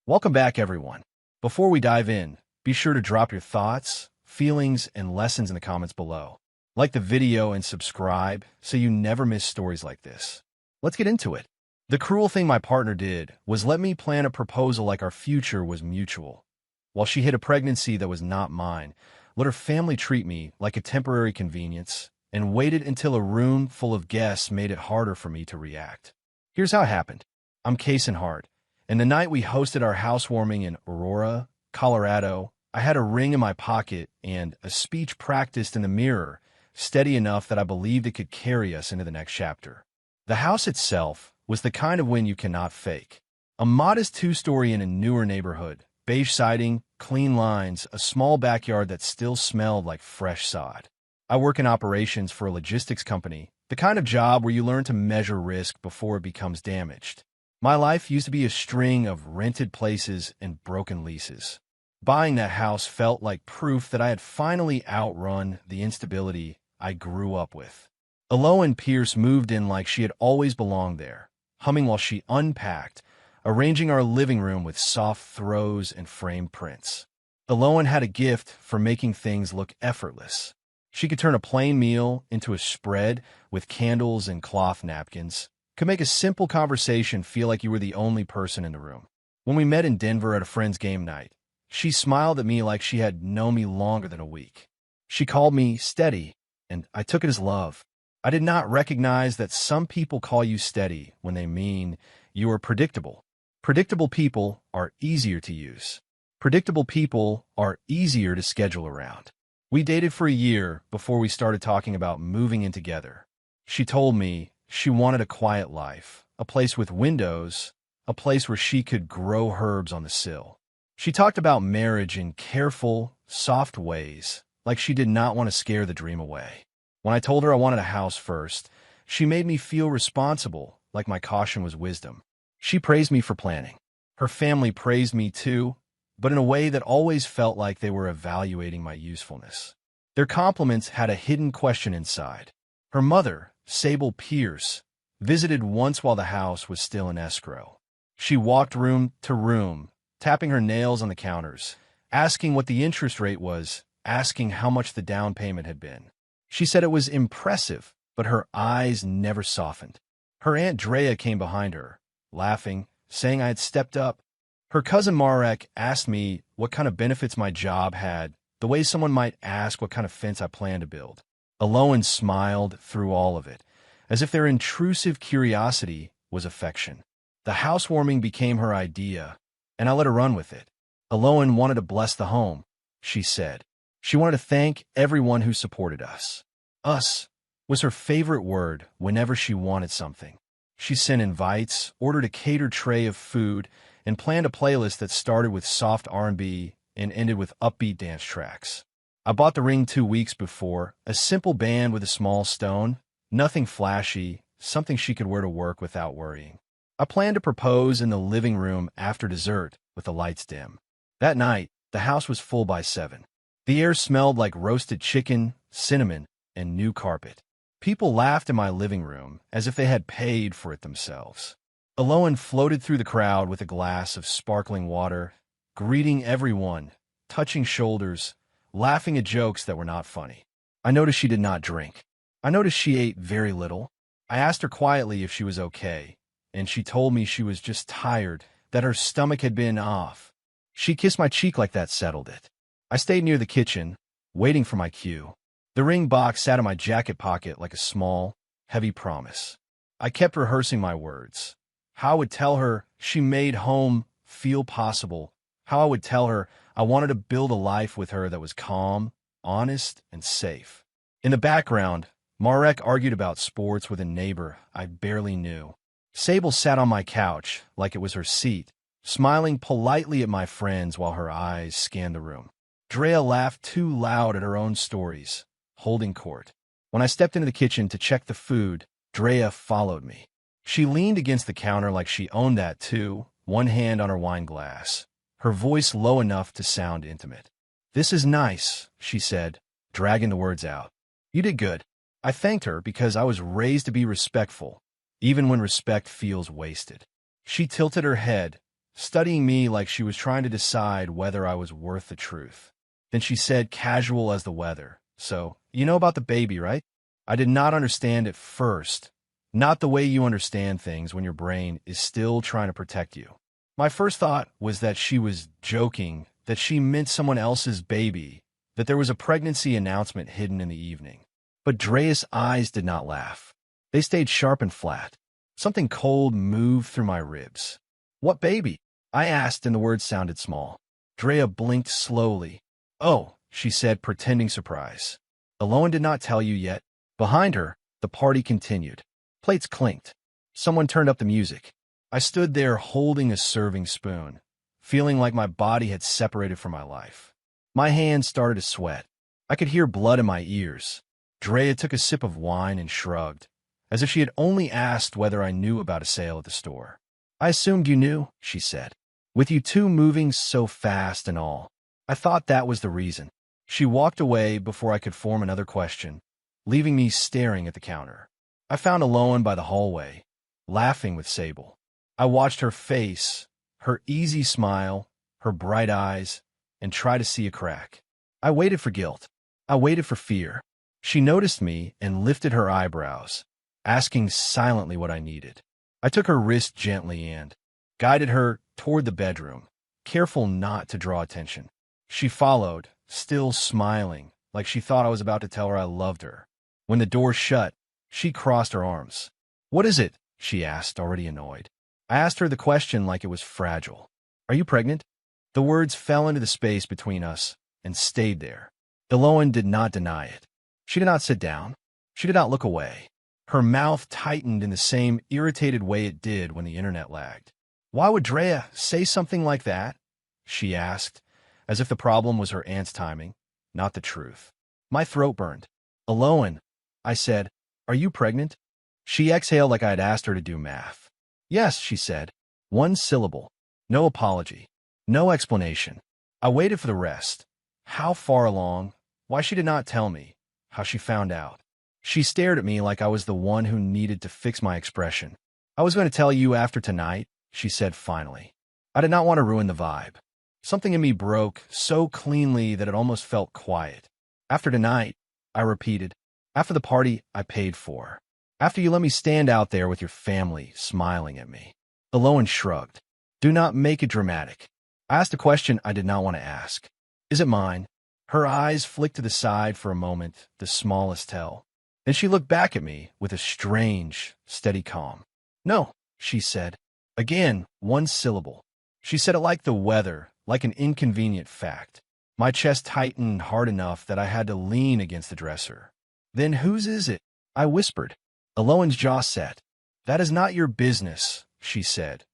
Welcome back, everyone. Before we dive in, be sure to drop your thoughts, feelings, and lessons in the comments below. Like the video and subscribe so you never miss stories like this. Let's get into it. The cruel thing my partner did was let me plan a proposal like our future was mutual. While she hid a pregnancy that was not mine, let her family treat me like a temporary convenience and waited until a room full of guests made it harder for me to react. Here's how it happened. I'm casing hard, and the night we hosted our housewarming in Aurora, Colorado, I had a ring in my pocket and a speech practiced in the mirror, steady enough that I believed it could carry us into the next chapter. The house itself was the kind of win you cannot fake. A modest two-story in a newer neighborhood, beige siding, clean lines, a small backyard that still smelled like fresh sod. I work in operations for a logistics company, the kind of job where you learn to measure risk before it becomes damaged. My life used to be a string of rented places and broken leases. Buying that house felt like proof that I had finally outrun the instability I grew up with. Aloan Pierce moved in like she had always belonged there, humming while she unpacked, arranging our living room with soft throws and framed prints. Aloan had a gift for making things look effortless. She could turn a plain meal into a spread with candles and cloth napkins, could make a simple conversation feel like you were the only person in the room. When we met in Denver at a friend's game night, she smiled at me like she had known me longer than a week. She called me steady, and I took it as love. I did not recognize that some people call you steady when they mean you are predictable. Predictable people are easier to use. Predictable people are easier to schedule around. We dated for a year before we started talking about moving in together. She told me she wanted a quiet life, a place with windows, a place where she could grow herbs on the sill. She talked about marriage in careful, soft ways, like she did not want to scare the dream away. When I told her I wanted a house first, she made me feel responsible, like my caution was wisdom. She praised me for planning. Her family praised me too, but in a way that always felt like they were evaluating my usefulness. Their compliments had a hidden question inside. Her mother, Sable Pierce, visited once while the house was still in escrow. She walked room to room, tapping her nails on the counters, asking what the interest rate was, asking how much the down payment had been. She said it was impressive, but her eyes never softened. Her Aunt Drea came behind her, laughing, saying I had stepped up. Her cousin Marek asked me what kind of benefits my job had, the way someone might ask what kind of fence I planned to build. Aloan smiled through all of it, as if their intrusive curiosity was affection. The housewarming became her idea, and I let her run with it. Aloan wanted to bless the home, she said. She wanted to thank everyone who supported us. Us was her favorite word whenever she wanted something. She sent invites, ordered a catered tray of food, and planned a playlist that started with soft R&B and ended with upbeat dance tracks. I bought the ring 2 weeks before, a simple band with a small stone, nothing flashy, something she could wear to work without worrying. I planned to propose in the living room after dessert with the lights dim. That night, the house was full by 7. The air smelled like roasted chicken, cinnamon, and new carpet. People laughed in my living room as if they had paid for it themselves. Aloan floated through the crowd with a glass of sparkling water, greeting everyone, touching shoulders, laughing at jokes that were not funny. I noticed she did not drink. I noticed she ate very little. I asked her quietly if she was okay, and she told me she was just tired, that her stomach had been off. She kissed my cheek like that settled it. I stayed near the kitchen, waiting for my cue. The ring box sat in my jacket pocket like a small, heavy promise. I kept rehearsing my words. How I would tell her she made home feel possible. How I would tell her I wanted to build a life with her that was calm, honest, and safe. In the background, Marek argued about sports with a neighbor I barely knew. Sable sat on my couch like it was her seat, smiling politely at my friends while her eyes scanned the room. Drea laughed too loud at her own stories, holding court. When I stepped into the kitchen to check the food, Drea followed me. She leaned against the counter like she owned that too, one hand on her wine glass, her voice low enough to sound intimate. "This is nice," she said, dragging the words out. "You did good." I thanked her because I was raised to be respectful, even when respect feels wasted. She tilted her head, studying me like she was trying to decide whether I was worth the truth. Then she said, casual as the weather, "So, you know about the baby, right?" I did not understand at first. Not the way you understand things when your brain is still trying to protect you. My first thought was that she was joking, that she meant someone else's baby, that there was a pregnancy announcement hidden in the evening. But Drea's eyes did not laugh. They stayed sharp and flat. Something cold moved through my ribs. "What baby?" I asked, and the words sounded small. Drea blinked slowly. "Oh," she said, pretending surprise. "Eloan did not tell you yet." Behind her, the party continued. Plates clinked. Someone turned up the music. I stood there holding a serving spoon, feeling like my body had separated from my life. My hands started to sweat. I could hear blood in my ears. Drea took a sip of wine and shrugged, as if she had only asked whether I knew about a sale at the store. "I assumed you knew," she said. "With you two moving so fast and all. I thought that was the reason." She walked away before I could form another question, leaving me staring at the counter. I found Eloan by the hallway, laughing with Sable. I watched her face, her easy smile, her bright eyes, and tried to see a crack. I waited for guilt. I waited for fear. She noticed me and lifted her eyebrows, asking silently what I needed. I took her wrist gently and guided her toward the bedroom, careful not to draw attention. She followed, still smiling, like she thought I was about to tell her I loved her. When the door shut, she crossed her arms. "What is it?" she asked, already annoyed. I asked her the question like it was fragile. "Are you pregnant?" The words fell into the space between us and stayed there. Eloan did not deny it. She did not sit down. She did not look away. Her mouth tightened in the same irritated way it did when the internet lagged. "Why would Drea say something like that?" she asked, as if the problem was her aunt's timing, not the truth. My throat burned. "Eloan," I said, "are you pregnant?" She exhaled like I had asked her to do math. "Yes," she said. One syllable. No apology. No explanation. I waited for the rest. How far along? Why she did not tell me. How she found out. She stared at me like I was the one who needed to fix my expression. "I was going to tell you after tonight," she said finally. I did not want to ruin the vibe. Something in me broke so cleanly that it almost felt quiet. "After tonight," I repeated. "After the party I paid for. After you let me stand out there with your family smiling at me." Eloan shrugged. "Do not make it dramatic." I asked a question I did not want to ask. "Is it mine?" Her eyes flicked to the side for a moment, the smallest tell. Then she looked back at me with a strange, steady calm. "No," she said. Again, one syllable. She said it like the weather, like an inconvenient fact. My chest tightened hard enough that I had to lean against the dresser. "Then whose is it?" I whispered. Eloan's jaw set. "That is not your business," she said,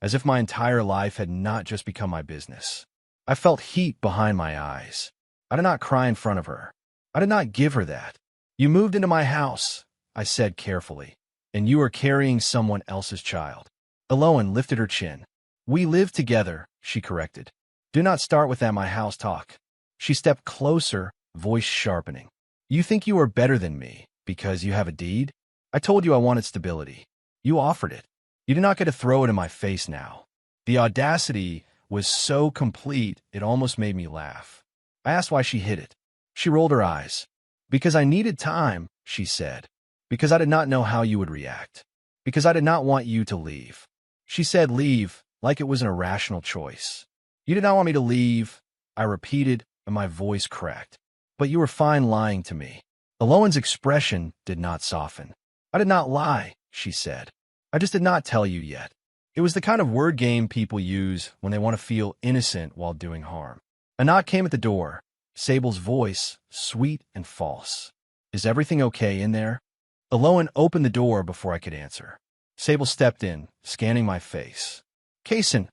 as if my entire life had not just become my business. I felt heat behind my eyes. I did not cry in front of her. I did not give her that. "You moved into my house," I said carefully, "and you are carrying someone else's child." Eloan lifted her chin. "We live together," she corrected. "Do not start with that my house talk." She stepped closer, voice sharpening. "You think you are better than me because you have a deed? I told you I wanted stability. You offered it. You did not get to throw it in my face now." The audacity was so complete it almost made me laugh. I asked why she hid it. She rolled her eyes. "Because I needed time," she said. "Because I did not know how you would react. Because I did not want you to leave." She said leave like it was an irrational choice. "You did not want me to leave," I repeated, and my voice cracked. "But you were fine lying to me." Eloan's expression did not soften. "I did not lie," she said. "I just did not tell you yet." It was the kind of word game people use when they want to feel innocent while doing harm. A knock came at the door. Sable's voice, sweet and false. "Is everything okay in there?" Eloan opened the door before I could answer. Sable stepped in, scanning my face. "Kaysen,"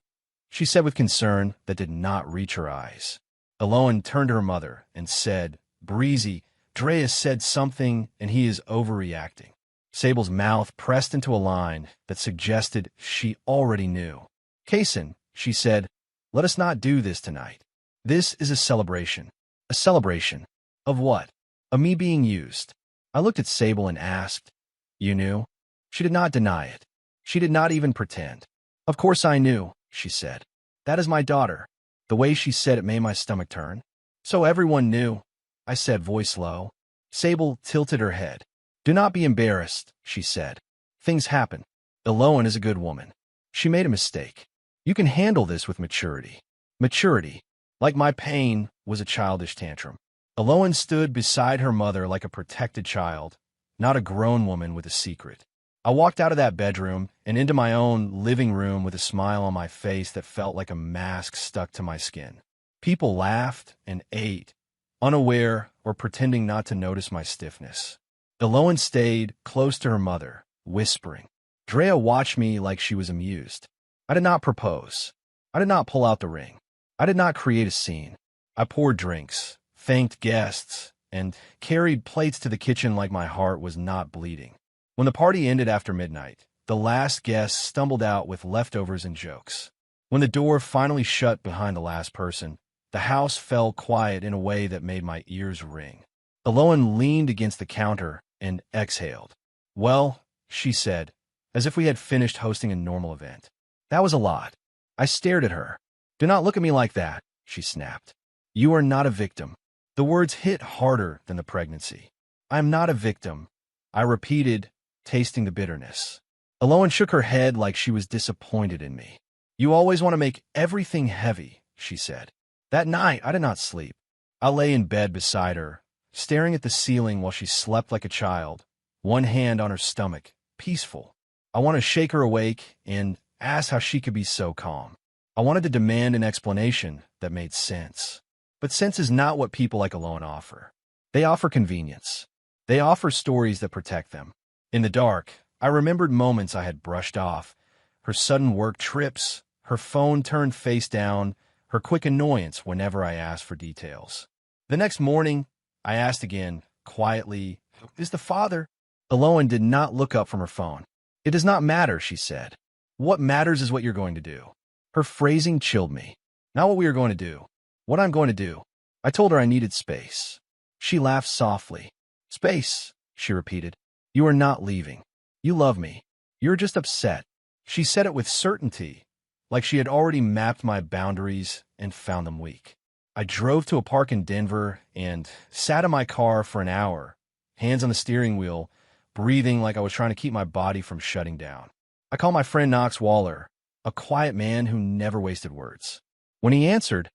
she said with concern that did not reach her eyes. Eloan turned to her mother and said, "Breezy, Drea said something and he is overreacting." Sable's mouth pressed into a line that suggested she already knew. "Kaysen," she said, "let us not do this tonight. This is a celebration." "A celebration? Of what?" "Of me being used." I looked at Sable and asked, "You knew?" She did not deny it. She did not even pretend. "Of course I knew," she said. That is my daughter. The way she said it made my stomach turn. So everyone knew, I said, voice low. Sable tilted her head. Do not be embarrassed, she said. Things happen. Eloan is a good woman. She made a mistake. You can handle this with maturity. Maturity, like my pain, was a childish tantrum. Eloan stood beside her mother like a protected child, not a grown woman with a secret. I walked out of that bedroom and into my own living room with a smile on my face that felt like a mask stuck to my skin. People laughed and ate, unaware or pretending not to notice my stiffness. Eloan stayed close to her mother, whispering. Drea watched me like she was amused. I did not propose. I did not pull out the ring. I did not create a scene. I poured drinks, thanked guests, and carried plates to the kitchen like my heart was not bleeding. When the party ended after midnight, the last guest stumbled out with leftovers and jokes. When the door finally shut behind the last person, the house fell quiet in a way that made my ears ring. Eloan leaned against the counter and exhaled. Well, she said, as if we had finished hosting a normal event. That was a lot. I stared at her. Do not look at me like that, she snapped. You are not a victim. The words hit harder than the pregnancy. I am not a victim, I repeated, tasting the bitterness. Eloan shook her head like she was disappointed in me. You always want to make everything heavy, she said. That night, I did not sleep. I lay in bed beside her, staring at the ceiling while she slept like a child, one hand on her stomach, peaceful. I wanted to shake her awake and ask how she could be so calm. I wanted to demand an explanation that made sense. But sense is not what people like Eloan offer. They offer convenience. They offer stories that protect them. In the dark, I remembered moments I had brushed off. Her sudden work trips, her phone turned face down, her quick annoyance whenever I asked for details. The next morning, I asked again, quietly, is the father? Eloan did not look up from her phone. It does not matter, she said. What matters is what you're going to do. Her phrasing chilled me. Not what we are going to do. What I'm going to do. I told her I needed space. She laughed softly. Space, she repeated. You are not leaving. You love me. You're just upset. She said it with certainty, like she had already mapped my boundaries and found them weak. I drove to a park in Denver and sat in my car for an hour, hands on the steering wheel, breathing like I was trying to keep my body from shutting down. I called my friend Knox Waller, a quiet man who never wasted words. When he answered,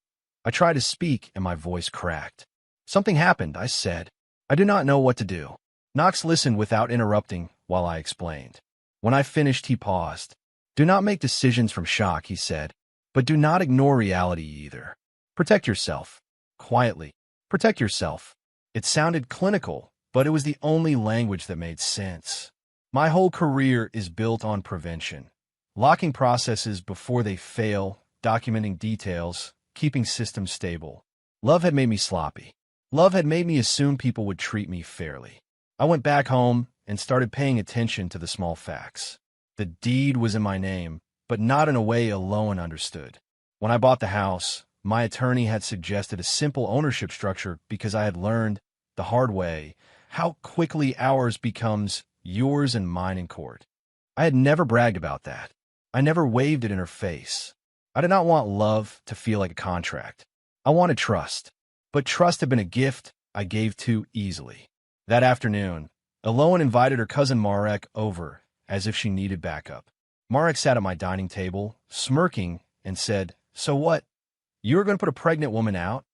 I tried to speak and my voice cracked. Something happened, I said. I do not know what to do. Knox listened without interrupting while I explained. When I finished, he paused. Do not make decisions from shock, he said, but do not ignore reality either. Protect yourself. Quietly. Protect yourself. It sounded clinical, but it was the only language that made sense. My whole career is built on prevention. Locking processes before they fail, documenting details, keeping systems stable. Love had made me sloppy. Love had made me assume people would treat me fairly. I went back home and started paying attention to the small facts. The deed was in my name, but not in a way Eloan understood. When I bought the house, my attorney had suggested a simple ownership structure because I had learned, the hard way, how quickly ours becomes yours and mine in court. I had never bragged about that. I never waved it in her face. I did not want love to feel like a contract. I wanted trust. But trust had been a gift I gave too easily. That afternoon, Eloan invited her cousin Marek over, as if she needed backup. Marek sat at my dining table, smirking, and said, So what? You are going to put a pregnant woman out?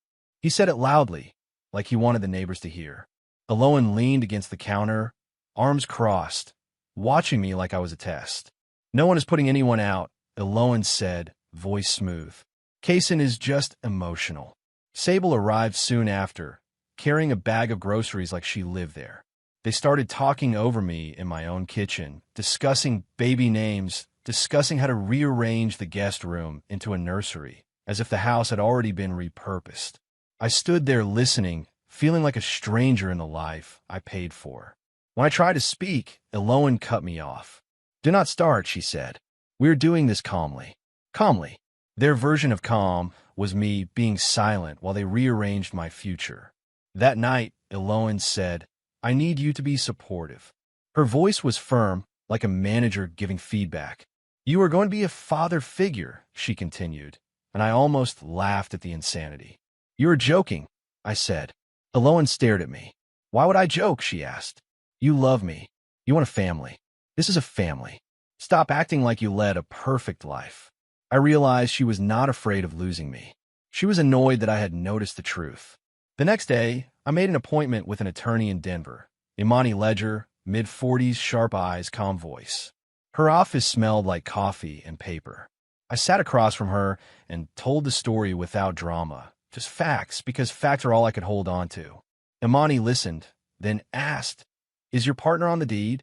He said it loudly, like he wanted the neighbors to hear. Eloan leaned against the counter, arms crossed, watching me like I was a test. No one is putting anyone out, Eloan said, voice smooth. Kaysen is just emotional. Sable arrived soon after, carrying a bag of groceries like she lived there. They started talking over me in my own kitchen, discussing baby names, discussing how to rearrange the guest room into a nursery, as if the house had already been repurposed. I stood there listening, feeling like a stranger in the life I paid for. When I tried to speak, Eloan cut me off. Do not start, she said. We are doing this calmly. Calmly. Their version of calm was me being silent while they rearranged my future. That night, Eloan said, I need you to be supportive. Her voice was firm, like a manager giving feedback. You are going to be a father figure, she continued, and I almost laughed at the insanity. You are joking, I said. Eloan stared at me. Why would I joke, she asked. You love me. You want a family. This is a family. Stop acting like you led a perfect life. I realized she was not afraid of losing me. She was annoyed that I had noticed the truth. The next day, I made an appointment with an attorney in Denver. Imani Ledger, mid-40s, sharp eyes, calm voice. Her office smelled like coffee and paper. I sat across from her and told the story without drama, just facts, because facts are all I could hold on to. Imani listened, then asked, Is your partner on the deed?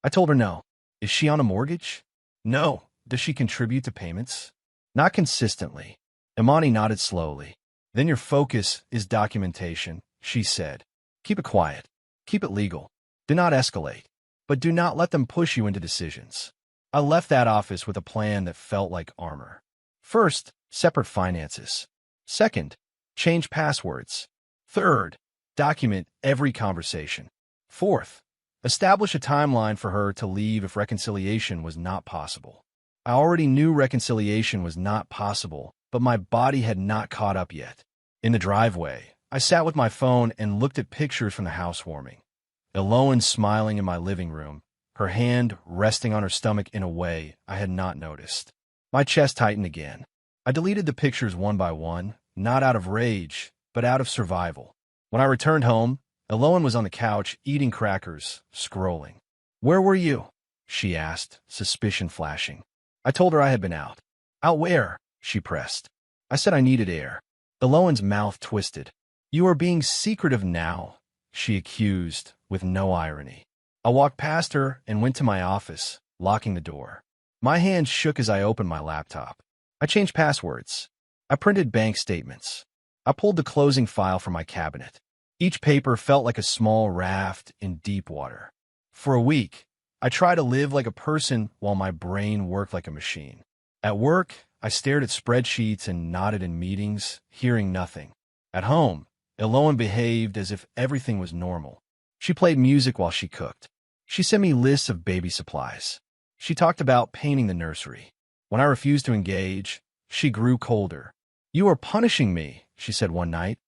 I told her no. Is she on a mortgage? No. Does she contribute to payments? Not consistently. Imani nodded slowly. Then your focus is documentation, she said. Keep it quiet. Keep it legal. Do not escalate. But do not let them push you into decisions. I left that office with a plan that felt like armor. First, separate finances. Second, change passwords. Third, document every conversation. Fourth, establish a timeline for her to leave if reconciliation was not possible. I already knew reconciliation was not possible, but my body had not caught up yet. In the driveway, I sat with my phone and looked at pictures from the housewarming. Eloan smiling in my living room, her hand resting on her stomach in a way I had not noticed. My chest tightened again. I deleted the pictures one by one, not out of rage, but out of survival. When I returned home, Eloan was on the couch eating crackers, scrolling. Where were you? She asked, suspicion flashing. I told her I had been out. Out where? She pressed. I said I needed air. Eloan's mouth twisted. You are being secretive now, she accused, with no irony. I walked past her and went to my office, locking the door. My hand shook as I opened my laptop. I changed passwords. I printed bank statements. I pulled the closing file from my cabinet. Each paper felt like a small raft in deep water. For a week, I tried to live like a person while my brain worked like a machine. At work, I stared at spreadsheets and nodded in meetings, hearing nothing. At home, Eloan behaved as if everything was normal. She played music while she cooked. She sent me lists of baby supplies. She talked about painting the nursery. When I refused to engage, she grew colder. You are punishing me, she said one night,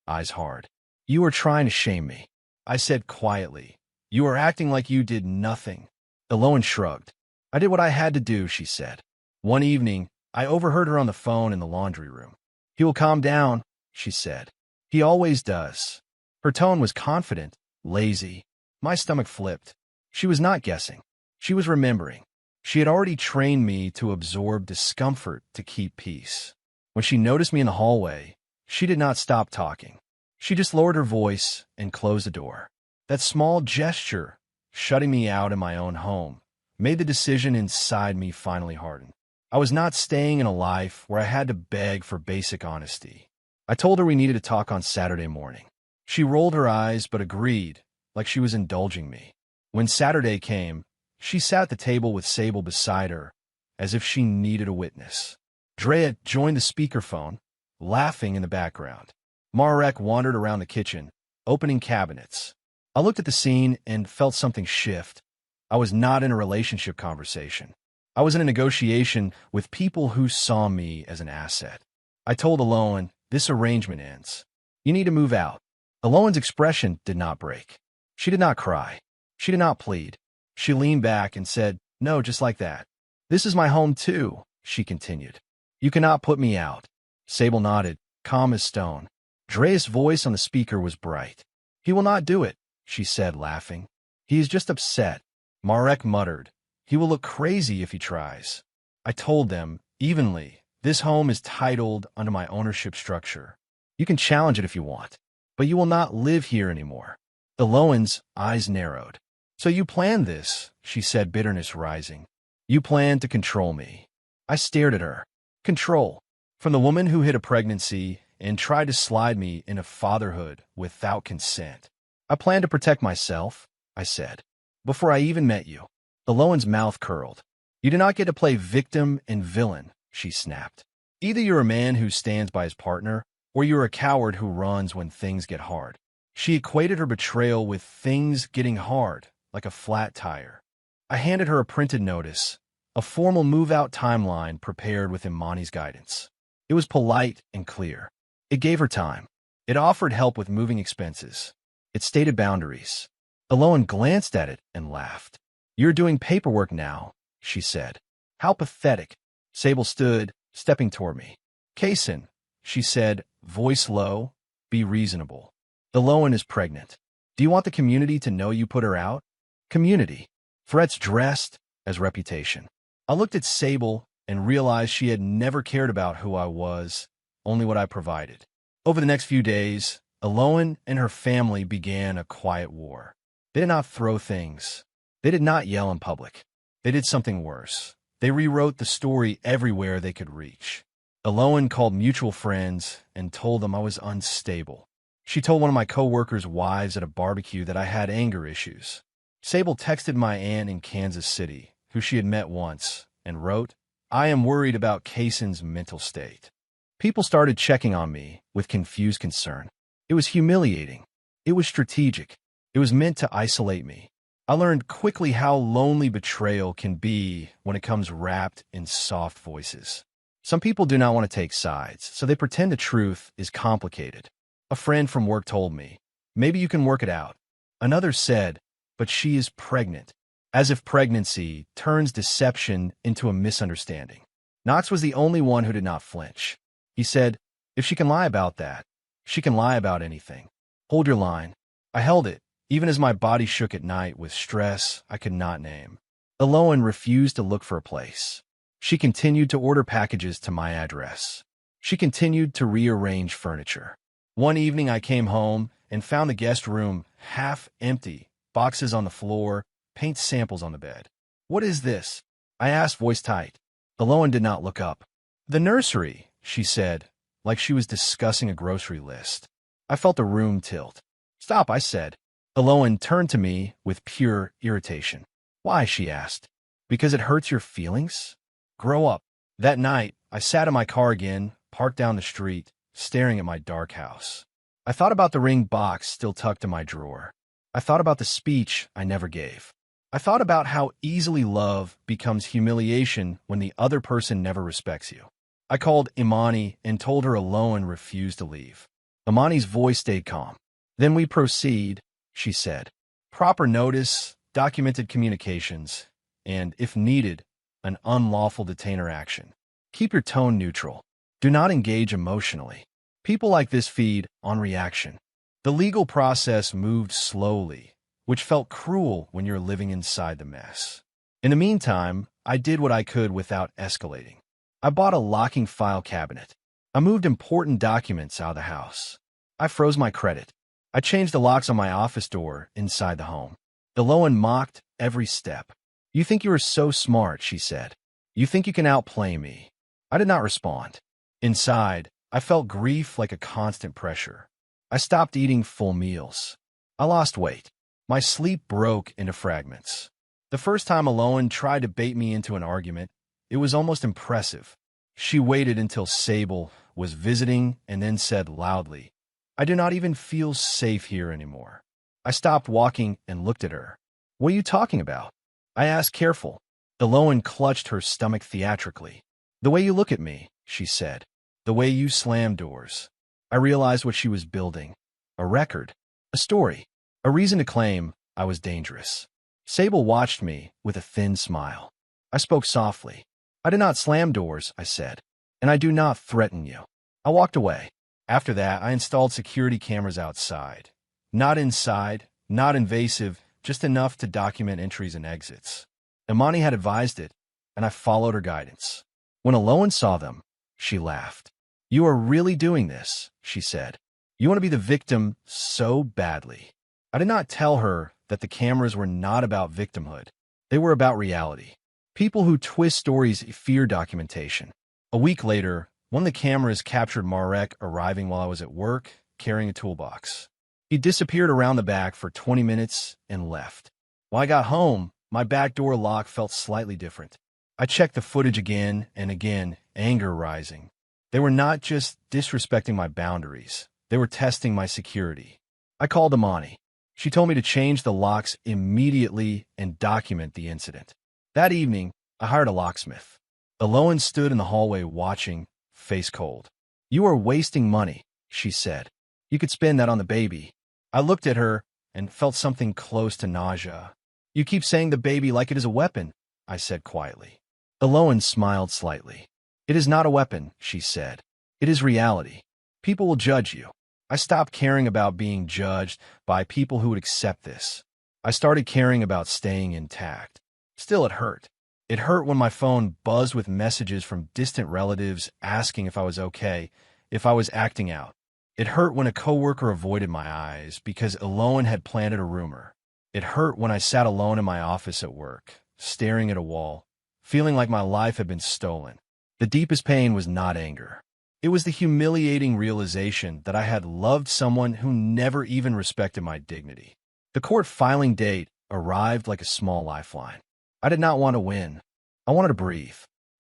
eyes hard. You are trying to shame me. I said quietly. You are acting like you did nothing. Eloan shrugged. I did what I had to do, she said. One evening, I overheard her on the phone in the laundry room. He will calm down, she said. He always does. Her tone was confident, lazy. My stomach flipped. She was not guessing. She was remembering. She had already trained me to absorb discomfort to keep peace. When she noticed me in the hallway, she did not stop talking. She just lowered her voice and closed the door. That small gesture, shutting me out in my own home, made the decision inside me finally harden. I was not staying in a life where I had to beg for basic honesty. I told her we needed to talk on Saturday morning. She rolled her eyes but agreed, like she was indulging me. When Saturday came, she sat at the table with Sable beside her, as if she needed a witness. Drea joined the speakerphone, laughing in the background. Marek wandered around the kitchen, opening cabinets. I looked at the scene and felt something shift. I was not in a relationship conversation. I was in a negotiation with people who saw me as an asset. I told Eloan, this arrangement ends. You need to move out. Eloan's expression did not break. She did not cry. She did not plead. She leaned back and said, no, just like that. This is my home too, she continued. You cannot put me out. Sable nodded, calm as stone. Drea's voice on the speaker was bright. He will not do it, she said, laughing. He is just upset. Marek muttered. He will look crazy if he tries. I told them, evenly, this home is titled under my ownership structure. You can challenge it if you want, but you will not live here anymore. Eloan's eyes narrowed. So you planned this, she said, bitterness rising. You planned to control me. I stared at her. Control. From the woman who hid a pregnancy and tried to slide me into fatherhood without consent. I planned to protect myself, I said, before I even met you. Eloan's mouth curled. You do not get to play victim and villain, she snapped. Either you're a man who stands by his partner, or you're a coward who runs when things get hard. She equated her betrayal with things getting hard, like a flat tire. I handed her a printed notice. a formal move-out timeline prepared with Imani's guidance. It was polite and clear. It gave her time. It offered help with moving expenses. It stated boundaries. Aloan glanced at it and laughed. "You're doing paperwork now," she said. "How pathetic." Sable stood, stepping toward me. "Kaysen," she said, voice low, "be reasonable. Aloan is pregnant. Do you want the community to know you put her out?" Community. Threats dressed as reputation. I looked at Sable and realized she had never cared about who I was, only what I provided. Over the next few days, Aloan and her family began a quiet war. They did not throw things. They did not yell in public. They did something worse. They rewrote the story everywhere they could reach. Aloan called mutual friends and told them I was unstable. She told one of my co-workers' wives at a barbecue that I had anger issues. Sable texted my aunt in Kansas City, who she had met once, and wrote, "I am worried about Kaysen's mental state." People started checking on me with confused concern. It was humiliating. It was strategic. It was meant to isolate me. I learned quickly how lonely betrayal can be when it comes wrapped in soft voices. Some people do not want to take sides, so they pretend the truth is complicated. A friend from work told me, "Maybe you can work it out." Another said, "But she is pregnant," as if pregnancy turns deception into a misunderstanding. Knox was the only one who did not flinch. He said, "If she can lie about that, she can lie about anything. Hold your line." I held it, even as my body shook at night with stress I could not name. Aloan refused to look for a place. She continued to order packages to my address. She continued to rearrange furniture. One evening I came home and found the guest room half empty, boxes on the floor, paint samples on the bed. "What is this?" I asked, voice tight. Aloan did not look up. "The nursery," she said, like she was discussing a grocery list. I felt the room tilt. "Stop," I said. Aloan turned to me with pure irritation. "Why?" she asked. "Because it hurts your feelings? Grow up." That night, I sat in my car again, parked down the street, staring at my dark house. I thought about the ring box still tucked in my drawer. I thought about the speech I never gave. I thought about how easily love becomes humiliation when the other person never respects you. I called Imani and told her Aloan refused to leave. Imani's voice stayed calm. "Then we proceed," she said. "Proper notice, documented communications, and, if needed, an unlawful detainer action. Keep your tone neutral. Do not engage emotionally. People like this feed on reaction." The legal process moved slowly, which felt cruel when you're living inside the mess. In the meantime, I did what I could without escalating. I bought a locking file cabinet. I moved important documents out of the house. I froze my credit. I changed the locks on my office door inside the home. Aloan mocked every step. "You think you are so smart," she said. "You think you can outplay me." I did not respond. Inside, I felt grief like a constant pressure. I stopped eating full meals. I lost weight. My sleep broke into fragments. The first time Aloan tried to bait me into an argument, it was almost impressive. She waited until Sable was visiting and then said loudly, "I do not even feel safe here anymore." I stopped walking and looked at her. "What are you talking about?" I asked, careful. Aloan clutched her stomach theatrically. "The way you look at me," she said. "The way you slam doors." I realized what she was building. A record. A story. A reason to claim I was dangerous. Sable watched me with a thin smile. I spoke softly. "I do not slam doors," I said, "and I do not threaten you." I walked away. After that, I installed security cameras outside. Not inside, not invasive, just enough to document entries and exits. Imani had advised it, and I followed her guidance. When Aloan saw them, she laughed. "You are really doing this," she said. "You want to be the victim so badly." I did not tell her that the cameras were not about victimhood. They were about reality. People who twist stories fear documentation. A week later, one of the cameras captured Marek arriving while I was at work, carrying a toolbox. He disappeared around the back for 20 minutes and left. When I got home, my back door lock felt slightly different. I checked the footage again and again, anger rising. They were not just disrespecting my boundaries. They were testing my security. I called Imani. She told me to change the locks immediately and document the incident. That evening, I hired a locksmith. Eloan stood in the hallway watching, face cold. You are wasting money, she said. You could spend that on the baby. I looked at her and felt something close to nausea. You keep saying the baby like it is a weapon, I said quietly. Eloan smiled slightly. It is not a weapon, she said. It is reality. People will judge you. I stopped caring about being judged by people who would accept this. I started caring about staying intact. Still, it hurt. It hurt when my phone buzzed with messages from distant relatives asking if I was okay, if I was acting out. It hurt when a coworker avoided my eyes because Eloan had planted a rumor. It hurt when I sat alone in my office at work, staring at a wall, feeling like my life had been stolen. The deepest pain was not anger. It was the humiliating realization that I had loved someone who never even respected my dignity. The court filing date arrived like a small lifeline. I did not want to win. I wanted to breathe.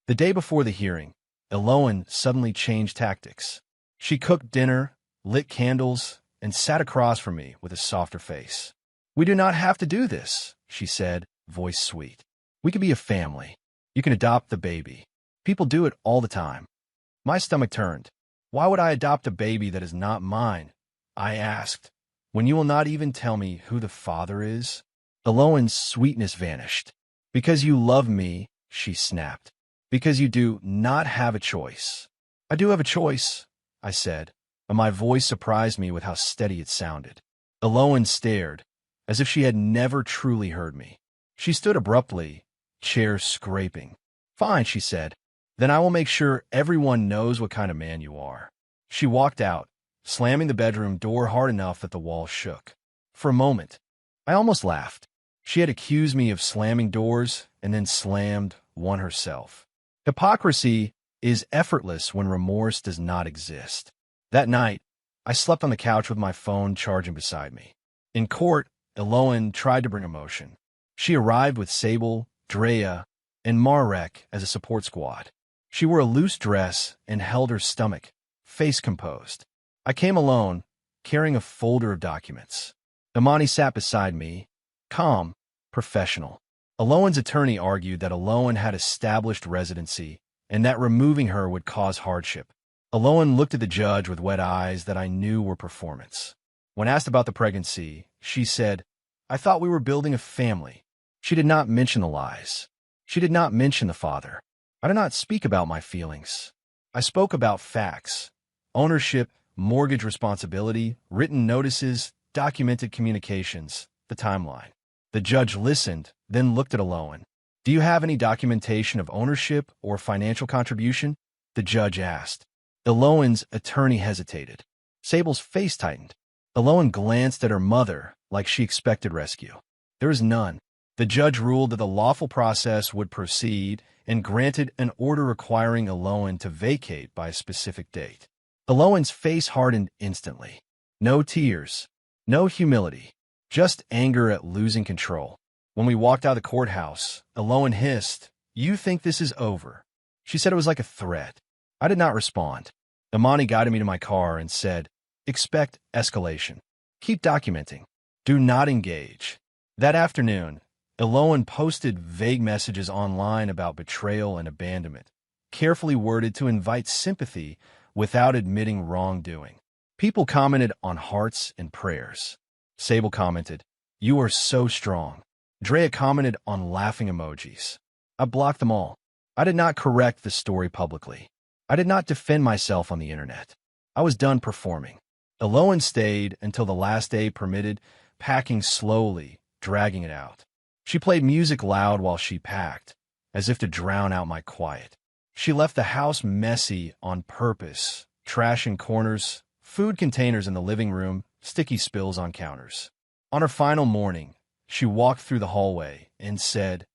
The day before the hearing, Eloan suddenly changed tactics. She cooked dinner, lit candles, and sat across from me with a softer face. We do not have to do this, she said, voice sweet. We can be a family. You can adopt the baby. People do it all the time. My stomach turned. Why would I adopt a baby that is not mine? I asked. When you will not even tell me who the father is? Eloan's sweetness vanished. Because you love me, she snapped. Because you do not have a choice. I do have a choice, I said, and my voice surprised me with how steady it sounded. Eloan stared, as if she had never truly heard me. She stood abruptly, chair scraping. Fine, she said. Then I will make sure everyone knows what kind of man you are. She walked out, slamming the bedroom door hard enough that the wall shook. For a moment, I almost laughed. She had accused me of slamming doors and then slammed one herself. Hypocrisy is effortless when remorse does not exist. That night, I slept on the couch with my phone charging beside me. In court, Eloan tried to bring emotion. She arrived with Sable, Righ, and Marek as a support squad. She wore a loose dress and held her stomach, face composed. I came alone, carrying a folder of documents. Imani sat beside me, calm, professional. Eloan's attorney argued that Eloan had established residency and that removing her would cause hardship. Eloan looked at the judge with wet eyes that I knew were performance. When asked about the pregnancy, she said, I thought we were building a family. She did not mention the lies. She did not mention the father. I did not speak about my feelings. I spoke about facts, ownership, mortgage responsibility, written notices, documented communications, the timeline. The judge listened, then looked at Eloan. Do you have any documentation of ownership or financial contribution? The judge asked. Eloan's attorney hesitated. Sable's face tightened. Eloan glanced at her mother like she expected rescue. There is none. The judge ruled that the lawful process would proceed and granted an order requiring Eloan to vacate by a specific date. Eloan's face hardened instantly. No tears, no humility, just anger at losing control. When we walked out of the courthouse, Eloan hissed, You think this is over? She said it was like a threat. I did not respond. Imani guided me to my car and said, Expect escalation. Keep documenting. Do not engage. That afternoon, Eloan posted vague messages online about betrayal and abandonment, carefully worded to invite sympathy without admitting wrongdoing. People commented on hearts and prayers. Sable commented, You are so strong. Drea commented on laughing emojis. I blocked them all. I did not correct the story publicly. I did not defend myself on the internet. I was done performing. Eloan stayed until the last day permitted, packing slowly, dragging it out. She played music loud while she packed, as if to drown out my quiet. She left the house messy on purpose, trash in corners, food containers in the living room, sticky spills on counters. On her final morning, she walked through the hallway and said,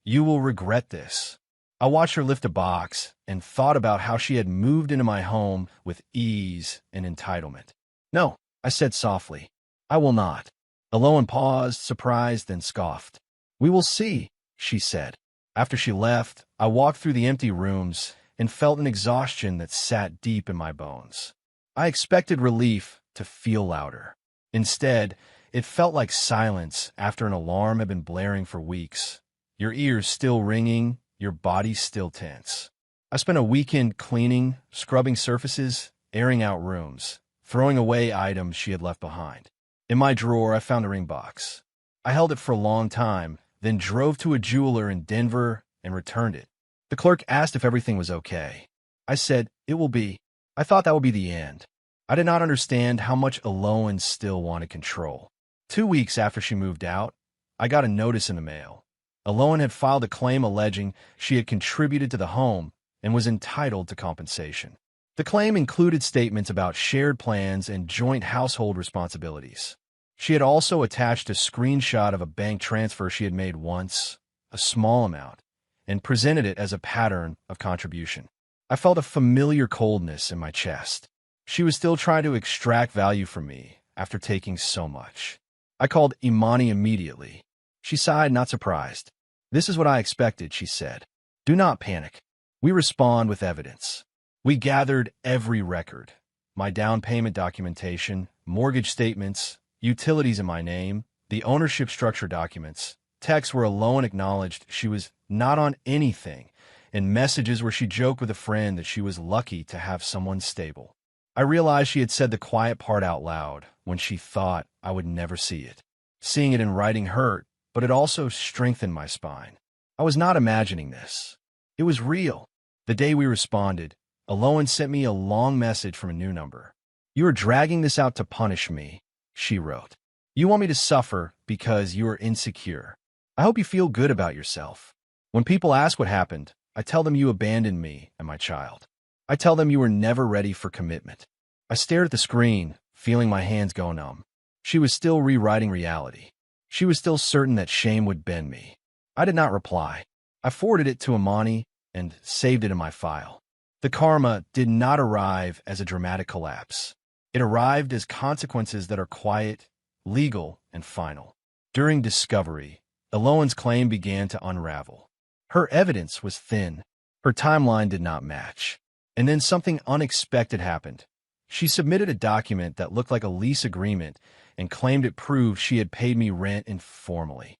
You will regret this. I watched her lift a box and thought about how she had moved into my home with ease and entitlement. No, I said softly. I will not. Eloan paused, surprised, then scoffed. We will see, she said. After she left, I walked through the empty rooms and felt an exhaustion that sat deep in my bones. I expected relief to feel louder. Instead, it felt like silence after an alarm had been blaring for weeks. Your ears still ringing, your body's still tense. I spent a weekend cleaning, scrubbing surfaces, airing out rooms, throwing away items she had left behind. In my drawer, I found a ring box. I held it for a long time, then drove to a jeweler in Denver and returned it. The clerk asked if everything was okay. I said, "It will be." I thought that would be the end. I did not understand how much Eloan still wanted control. 2 weeks after she moved out, I got a notice in the mail. Eloan had filed a claim alleging she had contributed to the home and was entitled to compensation. The claim included statements about shared plans and joint household responsibilities. She had also attached a screenshot of a bank transfer she had made once, a small amount, and presented it as a pattern of contribution. I felt a familiar coldness in my chest. She was still trying to extract value from me after taking so much. I called Imani immediately. She sighed, not surprised. "This is what I expected," she said. "Do not panic. We respond with evidence." We gathered every record: my down payment documentation, mortgage statements, utilities in my name, the ownership structure documents, texts where Eloan acknowledged she was not on anything, and messages where she joked with a friend that she was lucky to have someone stable. I realized she had said the quiet part out loud when she thought I would never see it. Seeing it in writing hurt, but it also strengthened my spine. I was not imagining this. It was real. The day we responded, Eloan sent me a long message from a new number. "You are dragging this out to punish me," she wrote. "You want me to suffer because you are insecure. I hope you feel good about yourself. When people ask what happened, I tell them you abandoned me and my child. I tell them you were never ready for commitment." I stared at the screen, feeling my hands go numb. She was still rewriting reality. She was still certain that shame would bend me. I did not reply. I forwarded it to Imani and saved it in my file. The karma did not arrive as a dramatic collapse. It arrived as consequences that are quiet, legal, and final. During discovery, Eloan's claim began to unravel. Her evidence was thin. Her timeline did not match. And then something unexpected happened. She submitted a document that looked like a lease agreement and claimed it proved she had paid me rent informally.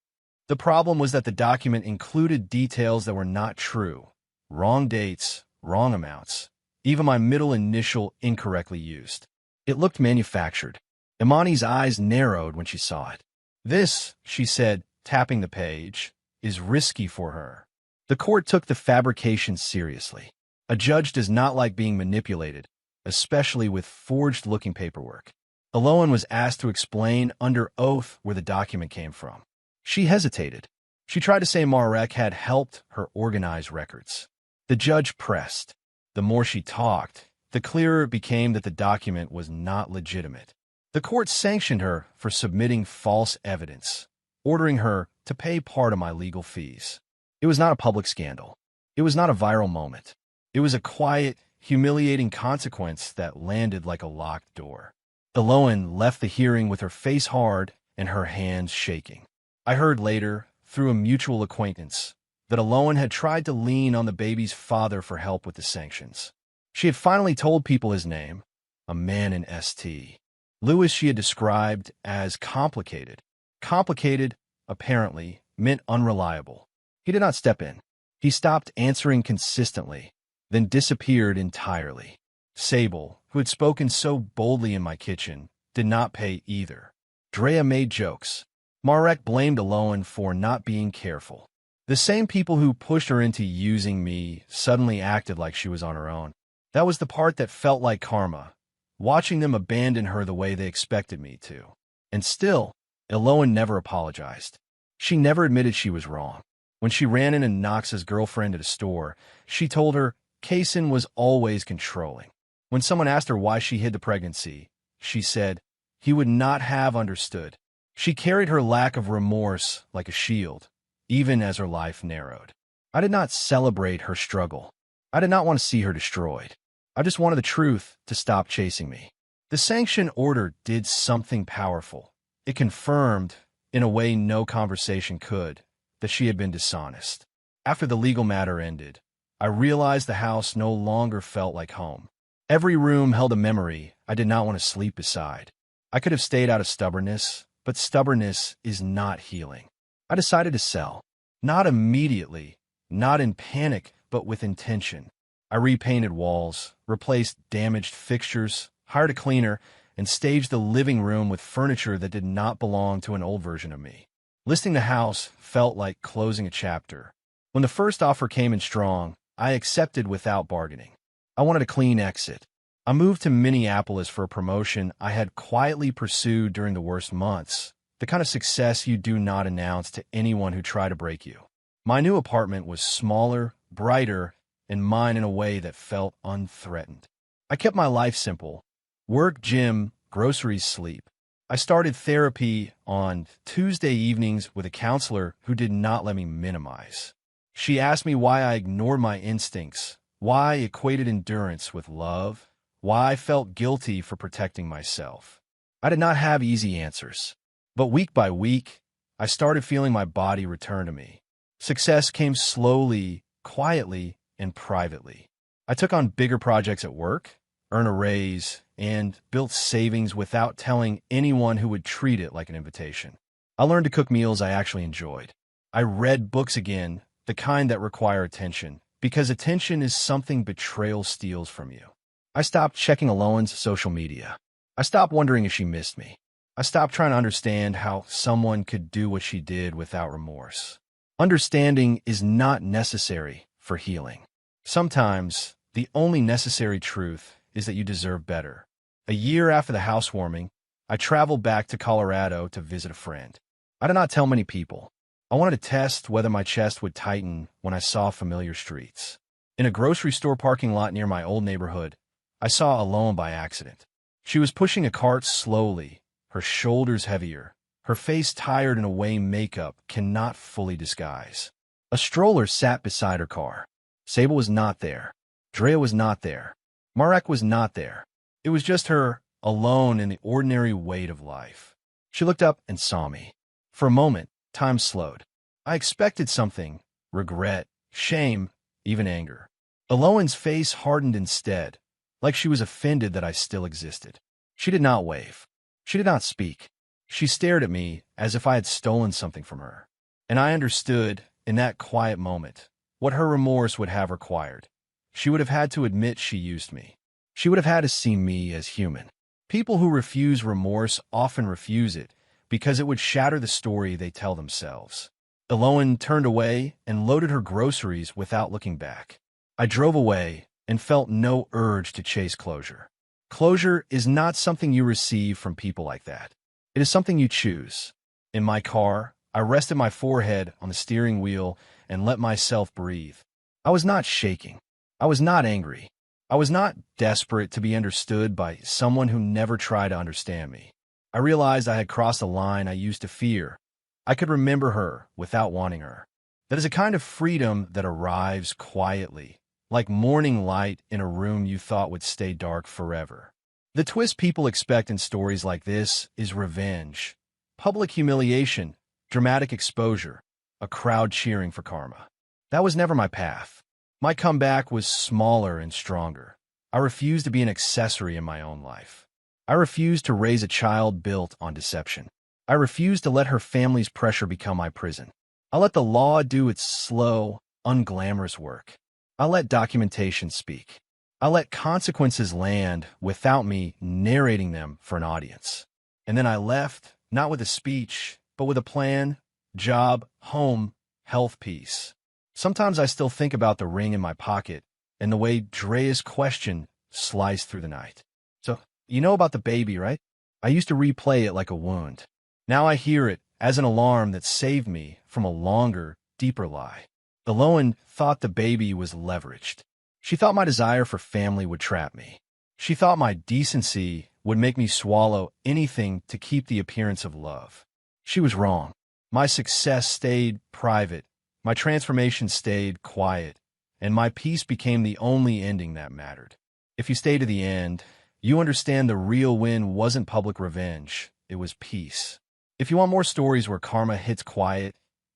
The problem was that the document included details that were not true: wrong dates, wrong amounts, even my middle initial incorrectly used. It looked manufactured. Imani's eyes narrowed when she saw it. "This," she said, tapping the page, "is risky for her." The court took the fabrication seriously. A judge does not like being manipulated, especially with forged-looking paperwork. Eloan was asked to explain under oath where the document came from. She hesitated. She tried to say Marek had helped her organize records. The judge pressed. The more she talked, the clearer it became that the document was not legitimate. The court sanctioned her for submitting false evidence, ordering her to pay part of my legal fees. It was not a public scandal. It was not a viral moment. It was a quiet, humiliating consequence that landed like a locked door. Eloan left the hearing with her face hard and her hands shaking. I heard later, through a mutual acquaintance, that Eloan had tried to lean on the baby's father for help with the sanctions. She had finally told people his name, a man in ST. Lewis she had described as complicated. Complicated, apparently, meant unreliable. He did not step in. He stopped answering consistently, then disappeared entirely. Sable, who had spoken so boldly in my kitchen, did not pay either. Drea made jokes. Marek blamed Eloan for not being careful. The same people who pushed her into using me suddenly acted like she was on her own. That was the part that felt like karma, watching them abandon her the way they expected me to. And still, Eloan never apologized. She never admitted she was wrong. When she ran into Knox's girlfriend at a store, she told her Kaysen was always controlling. When someone asked her why she hid the pregnancy, she said, "He would not have understood." She carried her lack of remorse like a shield, even as her life narrowed. I did not celebrate her struggle. I did not want to see her destroyed. I just wanted the truth to stop chasing me. The sanction order did something powerful. It confirmed, in a way no conversation could, that she had been dishonest. After the legal matter ended, I realized the house no longer felt like home. Every room held a memory I did not want to sleep beside. I could have stayed out of stubbornness, but stubbornness is not healing. I decided to sell. Not immediately, not in panic, but with intention. I repainted walls, replaced damaged fixtures, hired a cleaner, and staged the living room with furniture that did not belong to an old version of me. Listing the house felt like closing a chapter. When the first offer came in strong, I accepted without bargaining. I wanted a clean exit. I moved to Minneapolis for a promotion I had quietly pursued during the worst months, the kind of success you do not announce to anyone who tried to break you. My new apartment was smaller, brighter, and mine in a way that felt unthreatened. I kept my life simple: work, gym, groceries, sleep. I started therapy on Tuesday evenings with a counselor who did not let me minimize. She asked me why I ignored my instincts, why I equated endurance with love, why I felt guilty for protecting myself. I did not have easy answers. But week by week, I started feeling my body return to me. Success came slowly, quietly, and privately. I took on bigger projects at work, earned a raise, and built savings without telling anyone who would treat it like an invitation. I learned to cook meals I actually enjoyed. I read books again, the kind that require attention, because attention is something betrayal steals from you. I stopped checking Alohan's social media. I stopped wondering if she missed me. I stopped trying to understand how someone could do what she did without remorse. Understanding is not necessary for healing. Sometimes, the only necessary truth is that you deserve better. A year after the housewarming, I traveled back to Colorado to visit a friend. I did not tell many people. I wanted to test whether my chest would tighten when I saw familiar streets. In a grocery store parking lot near my old neighborhood, I saw Alohan by accident. She was pushing a cart slowly, her shoulders heavier, her face tired in a way makeup cannot fully disguise. A stroller sat beside her car. Sable was not there. Drea was not there. Marek was not there. It was just her, alone in the ordinary weight of life. She looked up and saw me. For a moment, time slowed. I expected something: regret, shame, even anger. Alohan's face hardened instead, like she was offended that I still existed. She did not wave. She did not speak. She stared at me as if I had stolen something from her. And I understood, in that quiet moment, what her remorse would have required. She would have had to admit she used me. She would have had to see me as human. People who refuse remorse often refuse it because it would shatter the story they tell themselves. Alohan turned away and loaded her groceries without looking back. I drove away and felt no urge to chase closure. Closure is not something you receive from people like that. It is something you choose. In my car, I rested my forehead on the steering wheel and let myself breathe. I was not shaking. I was not angry. I was not desperate to be understood by someone who never tried to understand me. I realized I had crossed a line I used to fear. I could remember her without wanting her. That is a kind of freedom that arrives quietly, like morning light in a room you thought would stay dark forever. The twist people expect in stories like this is revenge, public humiliation, dramatic exposure, a crowd cheering for karma. That was never my path. My comeback was smaller and stronger. I refused to be an accessory in my own life. I refused to raise a child built on deception. I refused to let her family's pressure become my prison. I let the law do its slow, unglamorous work. I let documentation speak. I let consequences land without me narrating them for an audience. And then I left, not with a speech, but with a plan: job, home, health, peace. Sometimes I still think about the ring in my pocket and the way Drea's question sliced through the night. So, you know about the baby, right? I used to replay it like a wound. Now I hear it as an alarm that saved me from a longer, deeper lie. Alohan thought the baby was leveraged. She thought my desire for family would trap me. She thought my decency would make me swallow anything to keep the appearance of love. She was wrong. My success stayed private. My transformation stayed quiet, and my peace became the only ending that mattered. If you stay to the end, you understand the real win wasn't public revenge, it was peace. If you want more stories where karma hits quiet,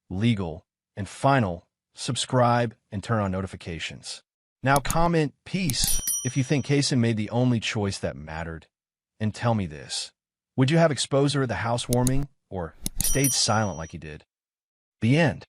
legal, and final, subscribe and turn on notifications. Now comment peace if you think Kason made the only choice that mattered. And tell me this: would you have exposed her at the housewarming or stayed silent like you did? The end.